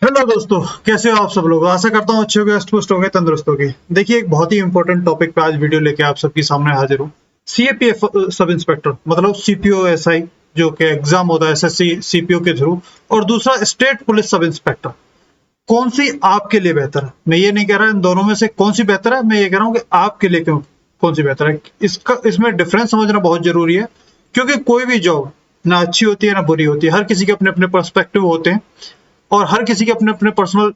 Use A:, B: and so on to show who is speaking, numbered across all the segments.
A: Hello दोस्तों, कैसे हो आप सब लोग। आशा करता हूँ अच्छे हो गए, हष्ट पुष्ट हो गए, तंदुरुस्त हो गए। देखिए, एक बहुत ही इंपॉर्टेंट टॉपिक पे आज वीडियो लेके आप सबके सामने हाजिर हूँ। सीएपीएफ सब इंस्पेक्टर मतलब सीपीओ एसआई, जो कि एग्जाम होता है एसएससी सीपीओ के थ्रू। और दूसरा स्टेट पुलिस सब इंस्पेक्टर। कौन सी आपके लिए बेहतर है? मैं ये नहीं कह रहा इन दोनों में से कौन सी बेहतर है, मैं ये कह रहा हूँ कि आपके लिए क्यों कौन सी बेहतर है। इसमें डिफरेंस समझना बहुत जरूरी है, क्योंकि कोई भी जॉब ना अच्छी होती है ना बुरी होती है। हर किसी के अपने अपने पर्सपेक्टिव होते हैं, और हर किसी के अपने अपने पर्सनल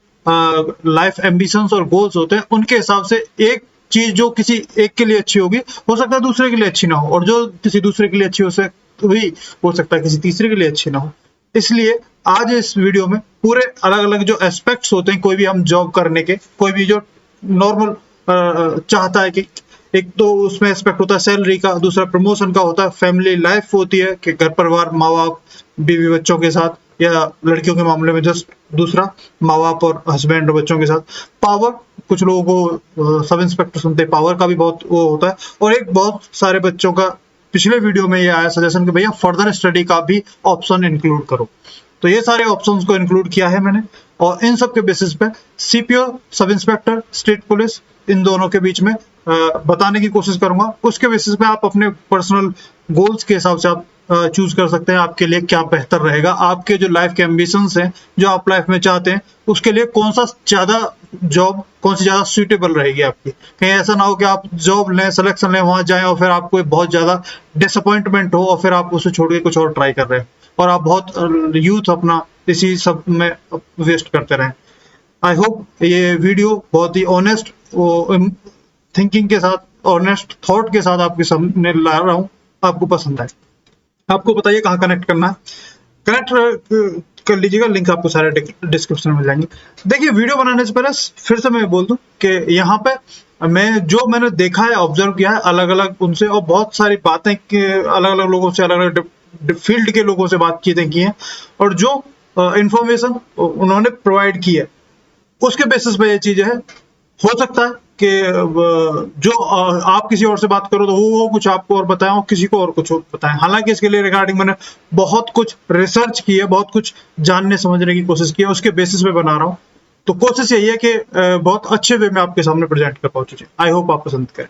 A: लाइफ एम्बिशंस और गोल्स होते हैं। उनके हिसाब से एक चीज जो किसी एक के लिए अच्छी होगी, हो सकता है दूसरे के लिए अच्छी ना हो, और जो किसी दूसरे के लिए अच्छी हुई, हो सकता है किसी तीसरे के लिए अच्छी ना हो। इसलिए आज इस वीडियो में पूरे अलग अलग जो एस्पेक्ट्स होते हैं कोई भी हम जॉब करने के, कोई भी जो नॉर्मल चाहता है कि एक तो उसमें एस्पेक्ट होता है सैलरी का, दूसरा प्रमोशन का होता है, फैमिली लाइफ होती है कि घर परिवार, माँ बाप, बीवी बच्चों के साथ, या लड़कियों के मामले में जस्ट दूसरा माँ बाप और हस्बैंड और बच्चों के साथ। पावर, कुछ लोगों को सब इंस्पेक्टर सुनते हैं, पावर का भी बहुत वो होता है। और एक बहुत सारे बच्चों का पिछले वीडियो में ये आया सजेशन कि भैया फर्दर स्टडी का भी ऑप्शन इंक्लूड करो। तो ये सारे ऑप्शंस को इंक्लूड किया है मैंने, और इन सब के बेसिस पे CPO, sub inspector, state police, इन दोनों के बीच में बताने की कोशिश करूंगा। उसके बेसिस पे आप अपने पर्सनल गोल्स के हिसाब से आप चूज कर सकते हैं आपके लिए क्या बेहतर रहेगा। आपके जो लाइफ के एम्बिशंस हैं, जो आप लाइफ में चाहते हैं, उसके लिए कौन सा ज्यादा जॉब, कौन सी ज्यादा सुइटेबल रहेगी आपकी। कहीं ऐसा ना हो कि आप जॉब लें, सिलेक्शन लें, वहां जाएं और फिर आपको बहुत ज्यादा डिसअपॉइंटमेंट हो और फिर आप उसे छोड़ के कुछ और ट्राई कर रहे हैं, और आप बहुत यूथ अपना इसी सब में वेस्ट करते रहें। आई होप ये वीडियो बहुत ही ऑनेस्ट थिंकिंग के साथ, ऑनेस्ट थॉट के साथ आपके सामने ला रहा हूँ, आपको पसंद आए। आपको बताइए कहाँ कनेक्ट करना है। कनेक्ट कर लीजिएगा, लिंक आपको सारे डिस्क्रिप्शन में मिल जाएंगे। देखिए, वीडियो बनाने से पहले फिर से मैं बोल दूं कि यहाँ पे मैंने देखा है, ऑब्जर्व किया है अलग अलग उनसे, और बहुत सारी बातें अलग अलग लोगों से, अलग अलग फील्ड के लोगों से बातचीतें की हैं, और जो इंफॉर्मेशन उन्होंने प्रोवाइड की है उसके बेसिस पे ये चीजें है। हो सकता है कि जो आप किसी और से बात करो तो वो कुछ आपको और बताएं, और किसी को और कुछ और बताएं। हालांकि इसके लिए रिगार्डिंग मैंने बहुत कुछ रिसर्च की है, बहुत कुछ जानने समझने की कोशिश की है, उसके बेसिस पे बना रहा हूँ। तो कोशिश यही है कि बहुत अच्छे वे में आपके सामने प्रेजेंट कर पाऊँ चीजें। आई होप आप पसंद करें।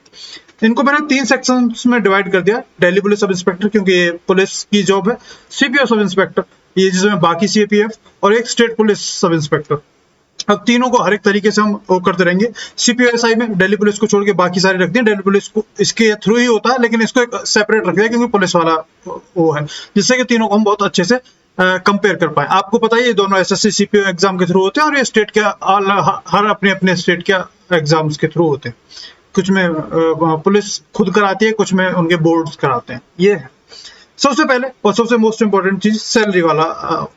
A: इनको मैंने 3 सेक्शंस में डिवाइड कर दिया। दिल्ली पुलिस सब इंस्पेक्टर, क्योंकि ये पुलिस की जॉब है। सीपीओ सब इंस्पेक्टर, ये जिसमें बाकी सीपीएफ, और एक स्टेट पुलिस सब इंस्पेक्टर। अब तीनों को हर एक तरीके से हम वो करते रहेंगे। सीपीएसआई में दिल्ली पुलिस को छोड़ के बाकी सारे रख दिए। दिल्ली पुलिस को इसके थ्रू ही होता है, लेकिन इसको एक सेपरेट रख दिया क्योंकि पुलिस वाला वो है, जिससे कि तीनों को हम बहुत अच्छे से कंपेयर कर पाए। आपको पता है ये दोनों एसएससी सीपीओ एग्जाम के थ्रू होते हैं, और ये स्टेट के हर अपने अपने स्टेट के एग्जाम्स के थ्रू होते हैं। कुछ में पुलिस खुद कराती है, कुछ में उनके बोर्ड्स कराते हैं। ये है सबसे पहले और सबसे मोस्ट इंपॉर्टेंट चीज, सैलरी वाला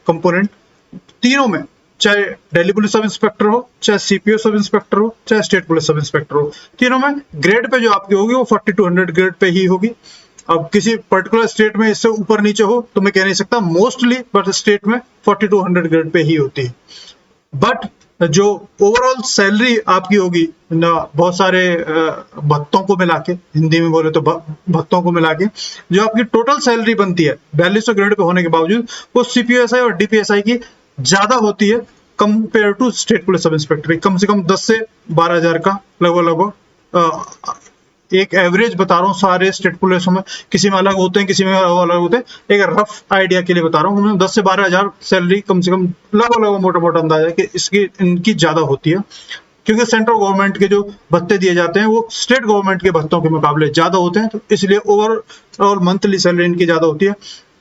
A: कंपोनेंट। तीनों में, चाहे दिल्ली पुलिस सब इंस्पेक्टर हो, चाहे सीपीओ सब इंस्पेक्टर हो, चाहे स्टेट पुलिस सब इंस्पेक्टर हो, तीनों में ग्रेड पे जो आपकी होगी वो 40 to 100 ग्रेड पे ही होगी। अब किसी पर्टिकुलर स्टेट में इससे ऊपर नीचे हो तो मैं कह नहीं सकता, मोस्टली बट स्टेट में 40 to 100 ग्रेड पे ही होती है। बट जो ओवरऑल सैलरी आपकी होगी ना, बहुत सारे भत्तों को मिला के, हिंदी में बोले तो भत्तों को मिला के, जो आपकी टोटल सैलरी बनती है 4200 ग्रेड पे होने के बावजूद, वो सीपीएसआई और डीपीएसआई की ज्यादा होती है compare to state police sub inspector की। कम से कम 10 से 12 हजार का लगभग लगभग एक एवरेज बता रहा हूँ। सारे स्टेट पुलिसों में किसी में अलग होते हैं, किसी में अलग होते हैं। एक रफ आइडिया के लिए बता रहा हूँ, 10 से 12 हजार सैलरी कम से कम लगभग लगभग मोटा मोटा अंदाजा है कि इसकी इनकी ज्यादा होती है, क्योंकि सेंट्रल गवर्नमेंट के जो भत्ते दिए जाते हैं वो स्टेट गवर्नमेंट के भत्तों के मुकाबले ज्यादा होते हैं, तो इसलिए ओवरऑल मंथली सैलरी इनकी ज्यादा होती है।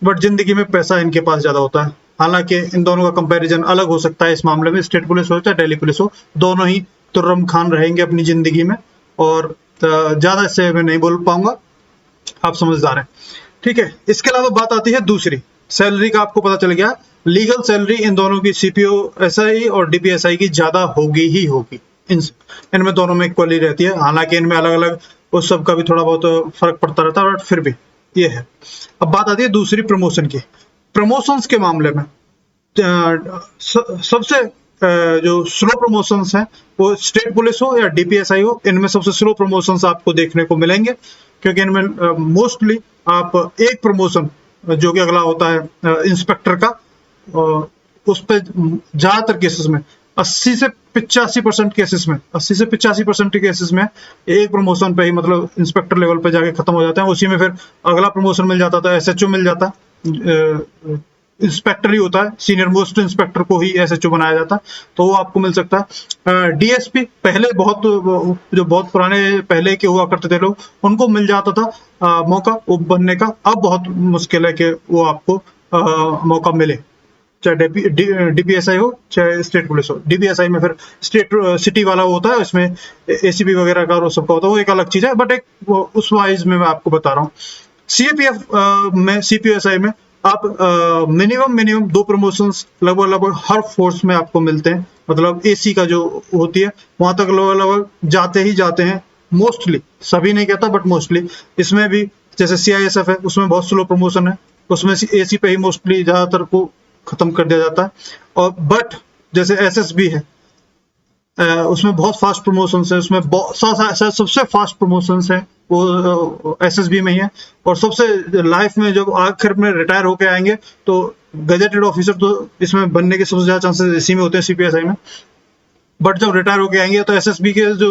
A: बट जिंदगी में पैसा इनके पास ज्यादा होता है। हालांकि इन दोनों का कंपैरिजन अलग हो सकता है इस मामले में, स्टेट पुलिस हो चाहे दिल्ली पुलिस हो, दोनों ही तुर्रम खान रहेंगे अपनी जिंदगी में। और ज्यादा इससे मैं नहीं बोल पाऊंगा, आप समझदार हैं, ठीक है। इसके अलावा बात आती है दूसरी सैलरी का। आपको पता चल गया लीगल सैलरी इन दोनों की, सीपीओ एसआई और डीपीएसआई की ज्यादा होगी ही होगी। इनमें दोनों में इक्वली रहती है, हालांकि इनमें अलग अलग उस सब का भी थोड़ा बहुत फर्क पड़ता रहता है, बट फिर भी ये है। अब बात आती है दूसरी प्रमोशन की। प्रमोशंस के मामले में सबसे जो स्लो प्रमोशंस हैं, वो स्टेट पुलिस हो या डीपीएसआई हो, इनमें सबसे स्लो प्रमोशंस आपको देखने को मिलेंगे, क्योंकि इनमें मोस्टली आप एक प्रमोशन जो कि अगला होता है इंस्पेक्टर का, उस पर ज्यादातर केसेस में 80 से 85% केसेस में 80 से 85% केसेस में एक प्रमोशन पे ही मतलब इंस्पेक्टर लेवल पे जाके खत्म हो जाता है। उसी में फिर अगला प्रमोशन मिल जाता था, एसएचओ मिल जाता, इंस्पेक्टर ही होता है, सीनियर मोस्ट इंस्पेक्टर को ही एसएचओ बनाया जाता है, तो वो आपको मिल सकता है। डीएसपी पहले जो बहुत पुराने पहले के हुआ करते थे लोग, उनको मिल जाता था मौका वो बनने का। अब बहुत मुश्किल है कि वो आपको मौका मिले, चाहे डीपीएसआई हो चाहे स्टेट पुलिस हो। डीपीएसआई में फिर स्टेट सिटी वाला होता है, इसमें एसीपी वगैरह का और सबका होता है, वो एक अलग चीज है, बट एक उस वाइज में मैं आपको बता रहा हूँ। सीएपीएफ में सीपीएसआई में आप मिनिमम 2 प्रमोशंस लगभग हर फोर्स में आपको मिलते हैं। मतलब एसी का जो होती है वहां तक लगभग जाते ही जाते हैं, मोस्टली, सभी नहीं कहता बट मोस्टली। इसमें भी जैसे सीआईएसएफ है, उसमें बहुत स्लो प्रमोशन है, उसमें एसी पे ही मोस्टली ज्यादातर को खत्म कर दिया जाता है। और बट जैसे एसएसबी है, उसमें बहुत फास्ट प्रमोशंस है, उसमें सबसे फास्ट प्रमोशंस है वो एसएसबी में ही है। और सबसे लाइफ में जब आखिर में रिटायर होके आएंगे तो गजेटेड ऑफिसर तो इसमें बनने के सबसे ज्यादा चांसेस इसी में होते हैं, सीपीएसआई में। बट जब रिटायर होके आएंगे तो एसएसबी के जो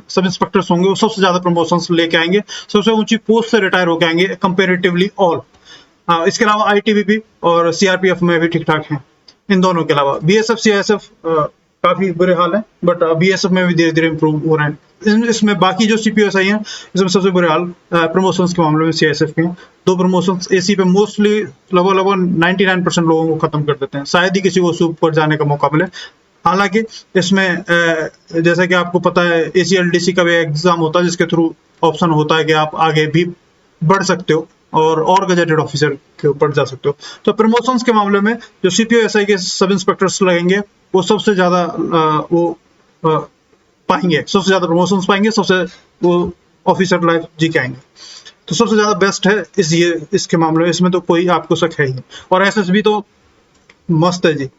A: सब इंस्पेक्टर्स होंगे वो सबसे ज्यादा प्रमोशंस लेके आएंगे, सबसे ऊंची पोस्ट से रिटायर होके आएंगे कंपेरेटिवली ऑल। इसके अलावा आईटीबीपी और सीआरपीएफ में भी ठीक ठाक हैं। इन दोनों के अलावा बीएसएफ सीआईएसएफ काफी बुरे हाल है, बट बीएसएफ में भी धीरे धीरे इंप्रूव हो रहे हैं। इसमें बाकी जो सीपीएसआई हैं, इसमें सबसे बुरे हाल प्रमोशंस के मामले में सीआईएसएफ के हैं। 2 प्रमोशंस एसी पे मोस्टली लगभग 99% लोगों को खत्म कर देते हैं, शायद ही किसी को सूप पर जाने का मौका मिले। हालांकि इसमें जैसा कि आपको पता है एसीएलडीसी का भी एग्जाम होता है, जिसके थ्रू ऑप्शन होता है कि आप आगे भी बढ़ सकते हो और गजेटेड ऑफिसर के ऊपर जा सकते हो। तो प्रमोशंस के मामले में जो सीपीओएसआई के सब इंस्पेक्टर्स लगेंगे वो सबसे ज्यादा पाएंगे, सबसे ज्यादा प्रमोशंस पाएंगे, सबसे वो ऑफिसर लाइफ जी के आएंगे। तो सबसे ज्यादा बेस्ट है इसके मामले में, इसमें तो कोई आपको शक है ही। और एसएसबी तो मस्त है जी।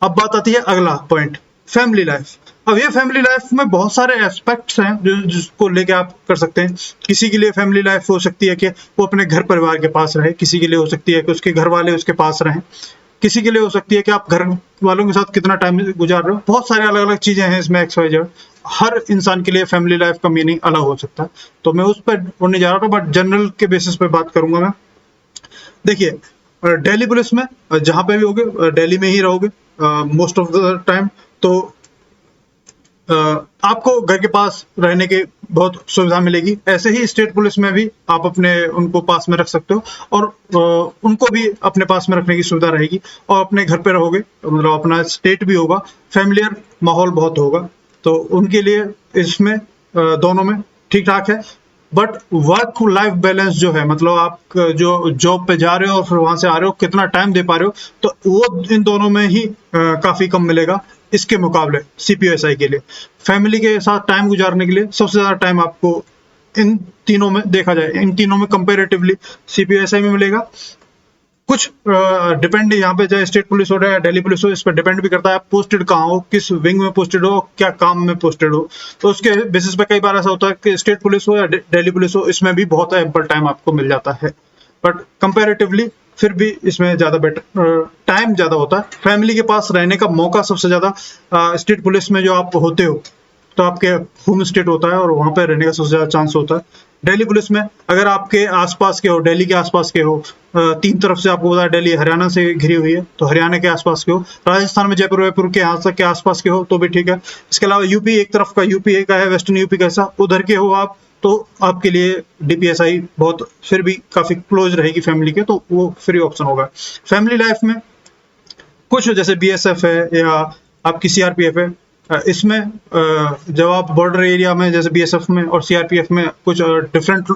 A: अब बात आती है अगला पॉइंट, फैमिली लाइफ। अब ये फैमिली लाइफ में बहुत सारे एस्पेक्ट्स हैं जिसको लेके आप कर सकते हैं। किसी के लिए फैमिली लाइफ हो सकती है कि वो अपने घर परिवार के पास रहे, किसी के लिए हो सकती है कि उसके घर वाले उसके पास रहें, किसी के लिए हो सकती है कि आप घर वालों के साथ कितना टाइम गुजार रहे हो। बहुत सारे अलग अलग चीजें हैं इसमें, XYZ। हर इंसान के लिए फैमिली लाइफ का मीनिंग अलग हो सकता है, तो मैं उस पर नहीं जा रहा था, बट जनरल के बेसिस पे बात करूंगा मैं। देखिए, दिल्ली पुलिस में जहां पे भी होगे, दिल्ली में ही रहोगे मोस्ट ऑफ द टाइम, तो आपको घर के पास रहने की बहुत सुविधा मिलेगी। ऐसे ही स्टेट पुलिस में भी आप अपने उनको पास में रख सकते हो, और उनको भी अपने पास में रखने की सुविधा रहेगी, और अपने घर पे रहोगे, मतलब अपना स्टेट भी होगा, फैमिलियर माहौल बहुत होगा, तो उनके लिए इसमें दोनों में ठीक ठाक है। बट वर्क लाइफ बैलेंस जो है, मतलब आप जो जॉब पे जा रहे हो और फिर वहां से आ रहे हो, कितना टाइम दे पा रहे हो, तो वो इन दोनों में ही काफी कम मिलेगा इसके मुकाबले। सीपीएसआई के लिए फैमिली के साथ टाइम गुजारने के लिए सबसे ज्यादा टाइम आपको इन तीनों में देखा जाए, इन तीनों में कंपेरेटिवली सीपीएसआई में मिलेगा। कुछ डिपेंड यहाँ पे, चाहे स्टेट पुलिस हो या दिल्ली पुलिस हो, इस पर डिपेंड भी करता है आप पोस्टेड कहाँ हो, किस विंग में पोस्टेड हो, क्या काम में पोस्टेड हो। तो उसके बेसिस पे कई बार ऐसा होता है कि स्टेट पुलिस हो या दिल्ली पुलिस हो, इसमें भी बहुत एम्पल टाइम आपको मिल जाता है, बट कंपेरेटिवली फिर भी इसमें ज्यादा बेटर टाइम ज्यादा होता है। फैमिली के पास रहने का मौका सबसे ज्यादा स्टेट पुलिस में जो आप होते हो, तो आपके होम स्टेट होता है और वहां पर रहने का सबसे ज्यादा चांस होता है। दिल्ली पुलिस में अगर आपके आसपास के हो, दिल्ली के आसपास के हो, 3 तरफ से आपको पता है दिल्ली हरियाणा से घिरी हुई है, तो हरियाणा के आसपास के हो, राजस्थान में जयपुर वयपुर के यहाँ तक के आसपास के हो तो भी ठीक है। इसके अलावा यूपी एक तरफ का, यूपी का है, वेस्टर्न यूपी का ऐसा, उधर के हो आप, तो आपके लिए डीपीएसआई बहुत फिर भी काफी क्लोज रहेगी फैमिली के, तो वो फ्री ऑप्शन होगा। फैमिली लाइफ में कुछ जैसे बीएसएफ है या आपकी सीआरपीएफ है, इसमें जब आप बॉर्डर एरिया में जैसे बीएसएफ में और सीआरपीएफ में कुछ डिफरेंट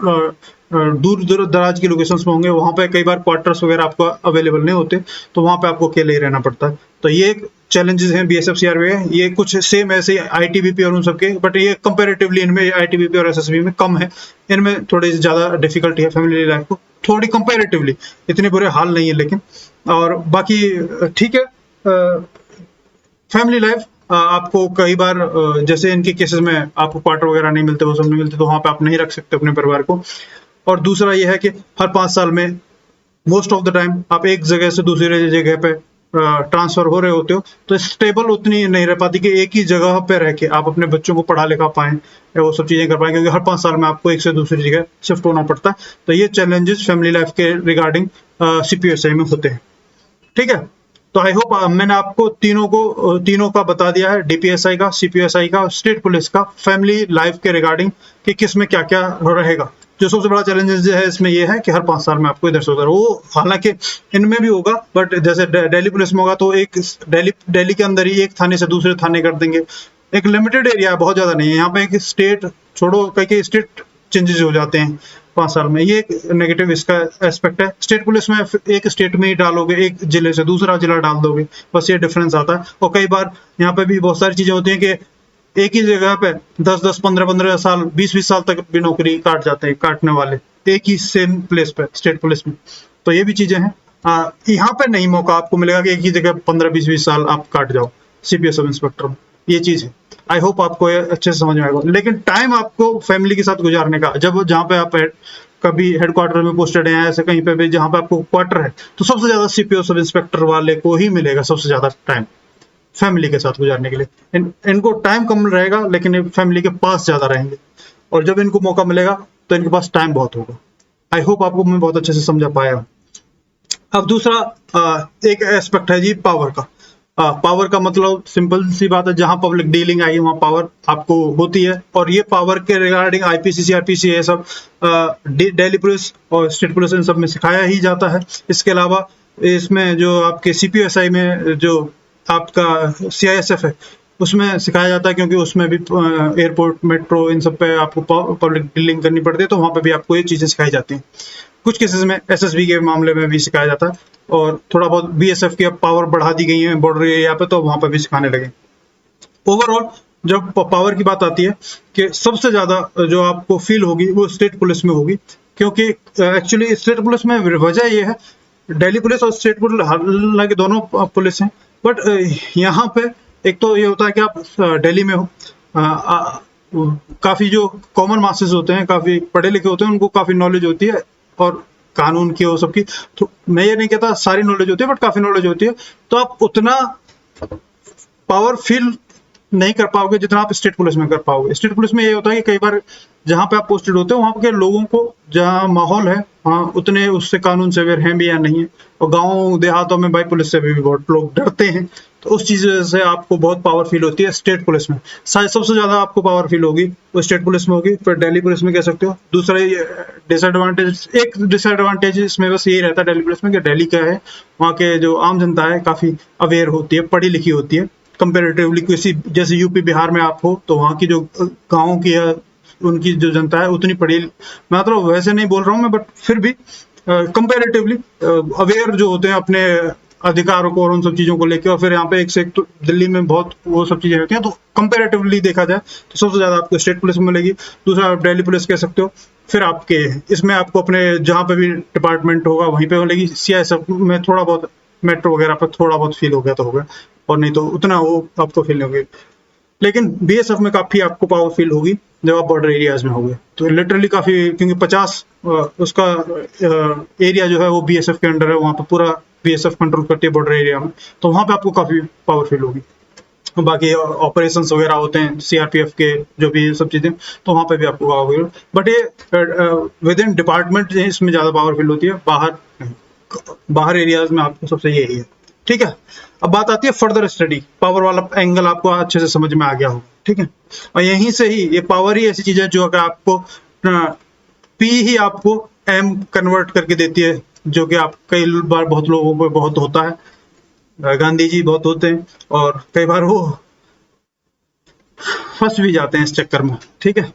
A: दूर दराज की लोकेशंस में होंगे, वहां पे कई बार क्वार्टर्स वगैरह आपको अवेलेबल नहीं होते, तो वहां पे आपको अकेले ही रहना पड़ता है। तो ये एक चैलेंजेस हैं बीएसएफ सीआरपीएफ, ये कुछ सेम ऐसे आईटीबीपी और उन सबके, बट ये कंपेरेटिवली इनमें आईटीबीपी और एसएसबी में कम है, इनमें थोड़ी ज्यादा डिफिकल्टी है फैमिली लाइफ को, थोड़ी कंपेरेटिवली, इतने बुरे हाल नहीं है लेकिन। और बाकी ठीक है। फैमिली लाइफ आपको कई बार जैसे इनके केसेस में आपको क्वार्टर वगैरह नहीं मिलते, वो सब नहीं मिलते, तो वहां पे आप नहीं रख सकते अपने परिवार को। और दूसरा ये है कि हर 5 साल में मोस्ट ऑफ द टाइम आप एक जगह से दूसरी जगह पे ट्रांसफर हो रहे होते हो तो स्टेबल उतनी नहीं रह पाती कि एक ही जगह पे रह के आप अपने बच्चों को पढ़ा लिखा पाएं या वो सब चीजें कर पाएं, क्योंकि हर 5 साल में आपको एक से दूसरी जगह शिफ्ट होना पड़ता है। तो ये चैलेंजेस फैमिली लाइफ के रिगार्डिंग सीपीएसआई में होते हैं। ठीक है, तो आई होप मैंने आपको तीनों का बता दिया है, डीपीएसआई का, सीपीएसआई का, स्टेट पुलिस का, फैमिली लाइफ के रिगार्डिंग कि किस में क्या क्या रहेगा। जो सबसे बड़ा चैलेंज है इसमें ये है कि हर 5 साल में आपको इधर से उधर, वो हालांकि इनमें भी होगा, बट जैसे दिल्ली पुलिस में होगा तो एक दिल्ली के अंदर ही एक थाने से दूसरे थाने कर देंगे, एक लिमिटेड एरिया है, बहुत ज्यादा नहीं है। यहाँ पे एक स्टेट छोड़ो, कई स्टेट चेंजेस हो जाते हैं 5 साल में, ये एक नेगेटिव इसका एस्पेक्ट है। स्टेट पुलिस में एक स्टेट में ही डालोगे, एक जिले से दूसरा जिला डाल दोगे, बस ये डिफरेंस आता है। और कई बार यहाँ पे भी बहुत सारी चीजें होती हैं कि एक ही जगह पे 10-10, 15-15 साल, 20-20 साल तक भी नौकरी काट जाते हैं काटने वाले, एक ही सेम प्लेस पे स्टेट पुलिस में। तो ये भी चीजें हैं। यहाँ पे नहीं मौका आपको मिलेगा कि एक ही जगह 15-20 साल आप काट जाओ सीपीएस सब इंस्पेक्टर में, ये चीज है। आई होप आपको ये अच्छे से समझ में आएगा। लेकिन टाइम आपको फैमिली के साथ गुजारने का, जब जहाँ पे आप कभी हेडक्वार्टर में पोस्टेड हैं, ऐसे कहीं पे भी जहाँ पे आपको क्वार्टर है, तो सबसे ज्यादा सीपीओ सब इंस्पेक्टर वाले को ही मिलेगा सबसे ज्यादा टाइम फैमिली के साथ गुजारने के लिए। इनको टाइम कम रहेगा लेकिन ये फैमिली के पास ज्यादा रहेंगे, और जब इनको मौका मिलेगा तो इनके पास टाइम बहुत होगा। आई होप आपको मैं बहुत अच्छे से समझा पाया हूँ। अब दूसरा एक एस्पेक्ट है जी पावर का। पावर का मतलब सिंपल सी बात है, जहां पब्लिक डीलिंग आई वहां पावर आपको होती है, और ये पावर के रिगार्डिंग आईपीसी सीआरपीसी ये सब दिल्ली पुलिस और स्टेट पुलिस इन सब में सिखाया ही जाता है। इसके अलावा इसमें जो आपके सीपीएसआई में जो आपका सीआईएसएफ है उसमें सिखाया जाता है, क्योंकि उसमें भी एयरपोर्ट मेट्रो इन सब पे आपको पब्लिक डीलिंग करनी पड़ती है, तो वहां पे भी आपको ये चीजें सिखाई जाती हैं। कुछ केसेस में एसएसबी के मामले में भी सिखाया जाता है, और थोड़ा बहुत बीएसएफ की अब पावर बढ़ा दी गई है बॉर्डर एरिया पे, तो वहां पे भी सिखाने लगे। ओवरऑल जब पावर की बात आती है कि सबसे ज्यादा जो आपको फील होगी वो स्टेट पुलिस में होगी, क्योंकि एक्चुअली स्टेट पुलिस में वजह ये है, दिल्ली पुलिस और स्टेट पुलिस हालांकि दोनों पुलिस हैं, बट यहाँ पे एक तो ये होता है कि आप दिल्ली में हो, काफी जो कॉमन मासेस होते हैं, काफी पढ़े लिखे होते हैं, उनको काफी नॉलेज होती है, और कानून की वो सबकी, तो मैं ये नहीं कहता सारी नॉलेज होती है, बट काफी नॉलेज होती है। तो आप उतना पावर फील नहीं कर पाओगे जितना आप स्टेट पुलिस में कर पाओगे। स्टेट पुलिस में ये होता है कि कई बार जहां पे आप पोस्टेड होते हो वहां के लोगों को, जहां माहौल है वहां उतने उससे कानून से अवेयर हैं भी या नहीं है, और गाँव देहातों में भाई पुलिस से भी बहुत लोग डरते हैं, तो उस चीज से आपको बहुत पावर फील होती है स्टेट पुलिस में। सबसे ज्यादा आपको पावर फील होगी वो स्टेट पुलिस में होगी, फिर दिल्ली पुलिस में कह सकते हो। दूसरा डिसएडवांटेज, एक डिसएडवांटेज इसमें बस यही रहता है दिल्ली पुलिस में कि दिल्ली का है, वहाँ के जो आम जनता है काफी अवेयर होती है, पढ़ी लिखी होती है कंपेरेटिवली। किसी जैसे यूपी बिहार में आप हो तो वहाँ की जो गाँव की है उनकी जो जनता है उतनी पढ़ी, मतलब वैसे नहीं बोल रहा हूँ मैं, बट फिर भी कंपेरेटिवली अवेयर जो होते हैं अपने अधिकारों को और उन सब चीजों को लेकर। और फिर यहाँ पे एक से एक तो दिल्ली में बहुत वो सब चीजें होती हैं, तो कंपेरेटिवली देखा जाए तो सबसे ज्यादा आपको स्टेट पुलिस में मिलेगी। दूसरा आप दिल्ली पुलिस कह सकते हो। फिर आपके इसमें आपको अपने जहाँ पे भी डिपार्टमेंट होगा वहीं पे मिलेगी। सीआईएसएफ में थोड़ा बहुत मेट्रो वगैरह पर थोड़ा बहुत फील हो गया तो हो गया, और नहीं तो उतना वो आपको फील नहीं होगी। लेकिन बीएसएफ में काफी आपको पावर फील होगी जब आप बॉर्डर एरियाज में होंगे, तो लिटरली काफी, क्योंकि 50 उसका एरिया जो है वो बीएसएफ के अंडर है, वहाँ पे पूरा बीएसएफ कंट्रोल करती है बॉर्डर एरिया में, तो वहाँ पे आपको काफी पावर फील होगी। बाकी ऑपरेशंस वगैरह होते हैं सीआरपीएफ के, जो भी सब चीजें, तो वहाँ पे भी आपको पावर फील, बट ये विद इन डिपार्टमेंट इसमें ज्यादा पावर फील होती है, बाहर एरियाज में आपको सबसे यही है। ठीक है, अब बात आती है फर्दर स्टडी। पावर वाला एंगल आपको अच्छे से समझ में आ गया हो, ठीक है। और यहीं से ही ये पावर ही ऐसी चीज है जो अगर आपको पी ही आपको एम कन्वर्ट करके देती है, जो कि आप कई बार बहुत लोगों को बहुत होता है, गांधी जी बहुत होते हैं, और कई बार वो फंस भी जाते हैं इस चक्कर में। ठीक है,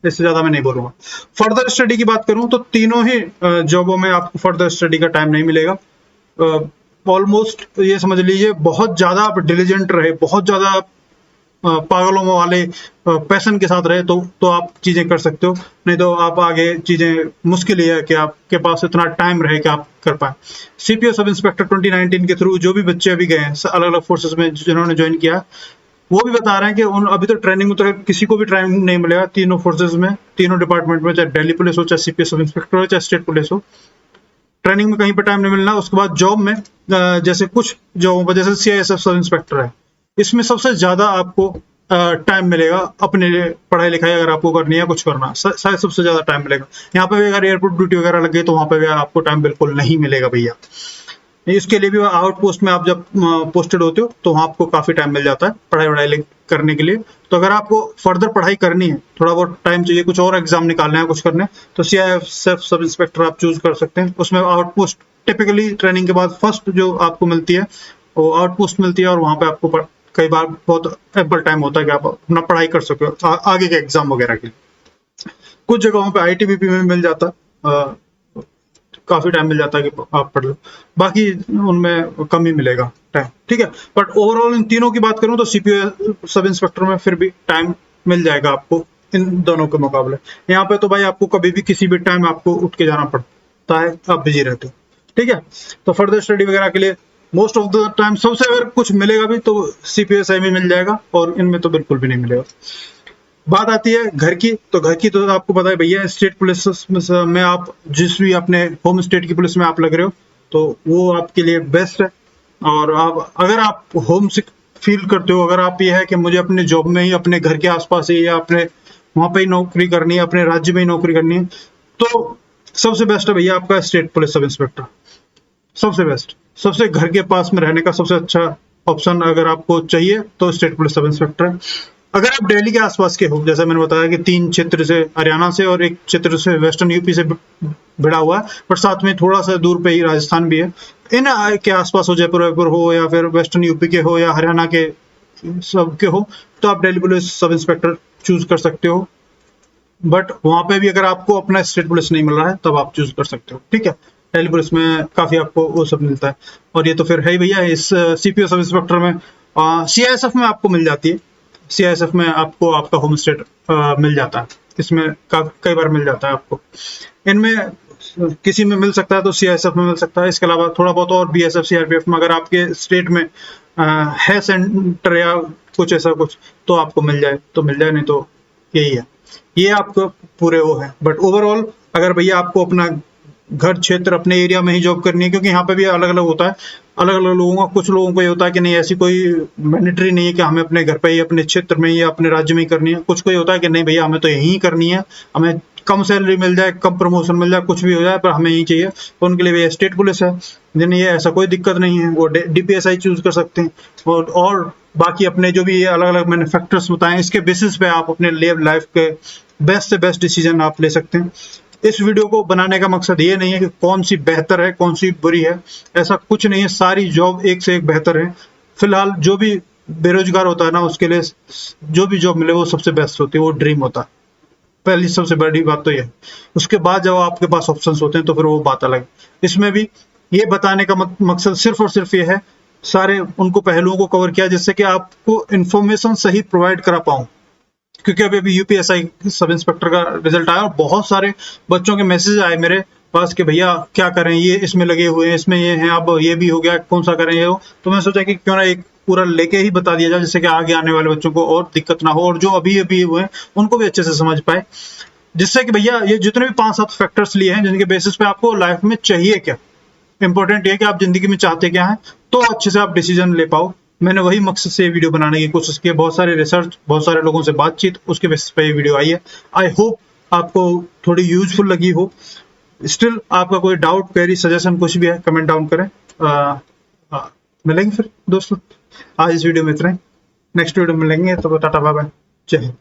A: इससे ज्यादा मैं नहीं बोलूंगा। फर्दर स्टडी की बात करूं तो तीनों ही जॉबों में आपको फर्दर स्टडी का टाइम नहीं मिलेगा। ऑलमोस्ट ये समझ लीजिए बहुत ज्यादा आप डिलीजेंट रहे, बहुत ज्यादा पागलों वाले पैशन के साथ रहे तो आप चीजें कर सकते हो, नहीं तो आप आगे चीजें मुश्किल ही है कि आपके पास इतना टाइम रहे कि आप कर पाए। सीपीओ सब इंस्पेक्टर 2019 के थ्रू जो भी बच्चे अभी गए हैं अलग अलग फोर्सेस में जिन्होंने ज्वाइन किया, वो भी बता रहे हैं कि अभी तो ट्रेनिंग में तो किसी को भी ट्रेनिंग नहीं मिलेगा तीनों फोर्सेस में, तीनों डिपार्टमेंट में, चाहे दिल्ली पुलिस हो, चाहे सीपीओ सब इंस्पेक्टर हो, चाहे स्टेट पुलिस हो। ट्रेनिंग में कहीं पर टाइम नहीं मिलना। उसके बाद जॉब में जैसे कुछ जॉबों पर जैसे CISF सब इंस्पेक्टर है, इसमें सबसे ज्यादा आपको टाइम मिलेगा अपने लिए, पढ़ाई लिखाई अगर आपको करनी है, कुछ करना, शायद सबसे ज्यादा टाइम मिलेगा। यहाँ पे भी अगर एयरपोर्ट ड्यूटी वगैरह लग गई तो वहां पे भी आपको टाइम बिल्कुल नहीं मिलेगा भैया। इसके लिए भी आउटपोस्ट में आप जब पोस्टेड होते हो तो वहाँ आपको काफी टाइम मिल जाता है पढ़ाई वढ़ाई करने के लिए। तो अगर आपको फर्दर पढ़ाई करनी है, थोड़ा बहुत टाइम चाहिए, कुछ और एग्जाम निकालना है, कुछ करने, तो CISF सब इंस्पेक्टर आप चूज कर सकते हैं। उसमें आउटपोस्ट टिपिकली ट्रेनिंग के बाद फर्स्ट जो आपको मिलती है वो आउटपोस्ट मिलती है, और वहाँ पे आपको कई बार बहुत एम्पल टाइम होता है कि आप अपना पढ़ाई कर सको आगे के एग्जाम वगैरह के लिए। कुछ जगहों पे ITBP में मिल जाता है, काफी टाइम मिल जाता है कि आप पढ़ लो, बाकी उनमें कम ही मिलेगा टाइम, ठीक है। बट ओवरऑल इन तीनों की बात करूं तो CPO सब इंस्पेक्टर में फिर भी टाइम मिल जाएगा आपको इन दोनों के मुकाबले। यहाँ पे तो भाई आपको कभी भी किसी भी टाइम आपको उठ के जाना पड़ता है, आप बिजी रहते हो, ठीक है। तो फर्दर स्टडी वगैरह के लिए मोस्ट ऑफ द टाइम सबसे अगर कुछ मिलेगा भी तो CPSI में मिल जाएगा, और इनमें तो बिल्कुल भी नहीं मिलेगा। बात आती है घर की, तो घर की तो आपको पता है भैया, स्टेट पुलिस में आप जिस भी अपने होम स्टेट की पुलिस में आप लग रहे हो तो वो आपके लिए बेस्ट है। और आप अगर आप होम सिक फील करते हो, अगर आप ये है कि मुझे अपने जॉब में ही अपने घर के आसपास ही या अपने वहां पे ही नौकरी करनी है, अपने राज्य में ही नौकरी करनी है, तो सबसे बेस्ट है भैया आपका स्टेट पुलिस सब इंस्पेक्टर, सबसे बेस्ट, सबसे घर के पास में रहने का सबसे अच्छा ऑप्शन अगर आपको चाहिए तो स्टेट पुलिस सब इंस्पेक्टर है। अगर आप दिल्ली के आसपास के हो, जैसे मैंने बताया कि 3 क्षेत्र से, हरियाणा से और एक क्षेत्र से वेस्टर्न यूपी से भिड़ा हुआ है, पर साथ में थोड़ा सा दूर पे ही राजस्थान भी है, इन के आसपास हो, जयपुर वयपुर हो या फिर वेस्टर्न यूपी के हो या हरियाणा के सब के हो, तो आप Delhi police sub inspector choose कर सकते हो। बट वहां पे भी अगर आपको अपना स्टेट पुलिस नहीं मिल रहा है तब आप चूज कर सकते हो, ठीक है। दिल्ली पुलिस में काफी आपको वो सब मिलता है। और ये तो फिर है ही भैया, इस CPO सब इंस्पेक्टर में CISF में आपको मिल जाती है, CISF में आपको आपका होम स्टेट मिल जाता है, इसमें कई बार मिल जाता है आपको। इनमें किसी में मिल सकता है तो CISF में मिल सकता है, इसके अलावा थोड़ा बहुत और BSF CRPF में अगर आपके स्टेट में है सेंटर या कुछ ऐसा कुछ तो आपको मिल जाए तो मिल जाए, नहीं तो यही है, ये आपको पूरे वो है। बट ओवरऑल अगर भैया आपको अपना घर क्षेत्र अपने एरिया में ही जॉब करनी है, क्योंकि यहाँ पे भी अलग अलग होता है, अलग अलग लोगों का, कुछ लोगों को ये होता है कि नहीं ऐसी कोई मैंडेटरी नहीं है कि हमें अपने घर पे ही अपने क्षेत्र में ही अपने राज्य में ही करनी है, कुछ को ये होता है कि नहीं भैया हमें तो यहीं करनी है, हमें कम सैलरी मिल जाए, कम प्रमोशन मिल जाए, कुछ भी हो जाए, पर हमें यही चाहिए, तो उनके लिए भी स्टेट पुलिस है, जिन्हें ये ऐसा कोई दिक्कत नहीं है, वो DPSI चूज कर सकते हैं। और बाकी अपने जो भी अलग अलग मैंने फैक्टर्स बताए इसके बेसिस पे आप अपने लाइफ के बेस्ट से बेस्ट डिसीजन आप ले सकते हैं। इस वीडियो को बनाने का मकसद ये नहीं है कि कौन सी बेहतर है कौन सी बुरी है, ऐसा कुछ नहीं है, सारी जॉब एक से एक बेहतर है। फिलहाल जो भी बेरोजगार होता है ना, उसके लिए जो भी जॉब मिले वो सबसे बेस्ट होती है, वो ड्रीम होता है, पहली सबसे बड़ी बात तो ये है। उसके बाद जब आपके पास ऑप्शंस होते हैं तो फिर वो बात अलग है। इसमें भी ये बताने का मकसद सिर्फ और सिर्फ ये है, सारे उनको पहलुओं को कवर किया जिससे कि आपको इन्फॉर्मेशन सही प्रोवाइड करा पाऊं, क्योंकि अभी UPSI सब इंस्पेक्टर का रिजल्ट आया और बहुत सारे बच्चों के मैसेज आए मेरे पास कि भैया क्या करें, ये इसमें लगे हुए हैं, इसमें ये हैं, अब ये भी हो गया, कौन सा करें ये हो। तो मैं सोचा कि क्यों ना एक पूरा लेके ही बता दिया जाए, जिससे कि आगे आने वाले बच्चों को और दिक्कत ना हो, और जो अभी अभी हुए हैं उनको भी अच्छे से समझ पाए, जिससे कि भैया ये जितने भी 5-7 फैक्टर्स लिए हैं जिनके बेसिस पे आपको लाइफ में चाहिए क्या, इंपॉर्टेंट ये है कि आप जिंदगी में चाहते क्या हैं, तो अच्छे से आप डिसीजन ले पाओ। मैंने वही मकसद से वीडियो बनाने की कोशिश की है, बहुत सारे रिसर्च, बहुत सारे लोगों से बातचीत, उसके बेसिस पे ये वीडियो आई है। आई होप आपको थोड़ी यूजफुल लगी हो। स्टिल आपका कोई डाउट, क्वेरी, सजेशन कुछ भी है कमेंट डाउन करें। मिलेंगे फिर दोस्तों, आज इस वीडियो में इतना ही, नेक्स्ट वीडियो में मिलेंगे, तो टाटा बाय बाय, जय हिंद।